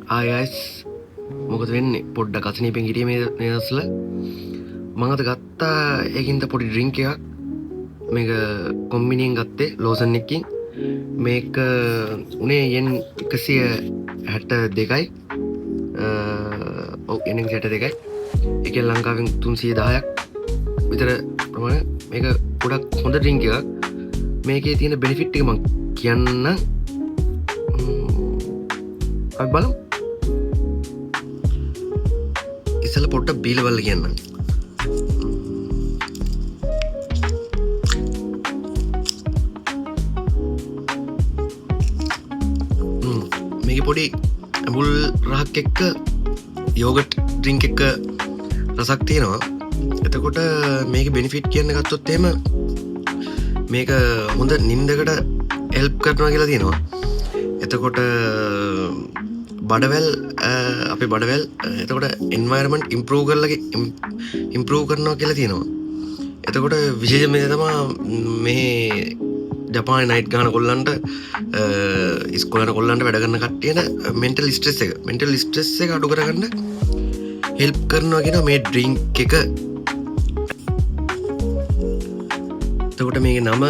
ආයස් මොකද වෙන්නේ පොඩ්ඩක් අසනීපෙන් හිටියේ මේ දවස්වල මම අද ගත්තා ඒකින්ද පොඩි ඩ්‍රින්ක් එකක් මේක කොම්බිනියෙන් ගත්තේ ලෝසන් එකකින් මේක උනේ යෙන් 162යි ඔව් yen 162යි ඒකෙන් ලංකාවෙන් 310ක් විතර ප්‍රමාණය මේක ගොඩක් හොඳ ඩ්‍රින්ක් එකක් මේකේ තියෙන බෙනිෆිට් ටික මම කියන්නම් අපි බලමු ඉස්සෙල්ල පොඩ්ඩක් බීලා බලලා කියන්නම් මේකේ පොඩි ඇඹුල් රහක් එක්ක යෝගට් ඩ්‍රින්ක් එක රසක් තියෙනවා එතකොට මේකේ බෙනිෆිට් කියන්න ගත්තොත් එහෙම මේක හොඳ නිින්දකට හෙල්ප් කරනවා කියලා තියෙනවා එතකොට බඩවැල් අපේ බඩවැල් එතකොට එන්වයරන්මන්ට් ඉම්ප්‍රූව් කරනවා කියලා තියෙනවා එතකොට විශේෂයෙන්ම තමයි මේ ජපානයේ නයිට් ගාන කොල්ලන්ට ඉස්කෝලේ යන කොල්ලන්ට වැඩ කරන කට්ටියට මෙන්ටල් ස්ට්‍රෙස් එක අඩු කරගන්න හෙල්ප් කරනවා කියන මේ ඩ්‍රින්ක් එක එතකොට මේකේ නම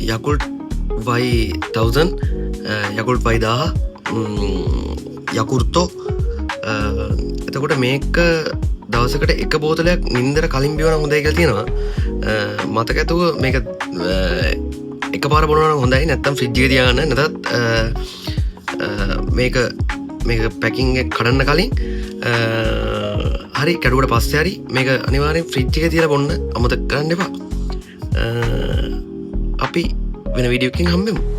යකුල්ට් Y1000 යකුල්ට් Y1000 යකුර්තෝ එතකොට මේක දවසකට එක බෝතලයක් නින්දර කලින් බිවනම් හොඳයි කියලා තියෙනවා මතක ඇතුව මේක එකපාර බොනවා නම් හොඳයි නැත්නම් ෆ්‍රිජ් එකේ තියාගන්න නැත්නම් මේක පැකින් එක කඩන්න කලින් හරි කැඩුවට පස්සේ හරි මේක අනිවාර්යෙන් ෆ්‍රිජ් එකේ තියලා බොන්න අමතක කරන්න එපා අපි වෙන වීඩියෝ එකකින් හම්බෙමු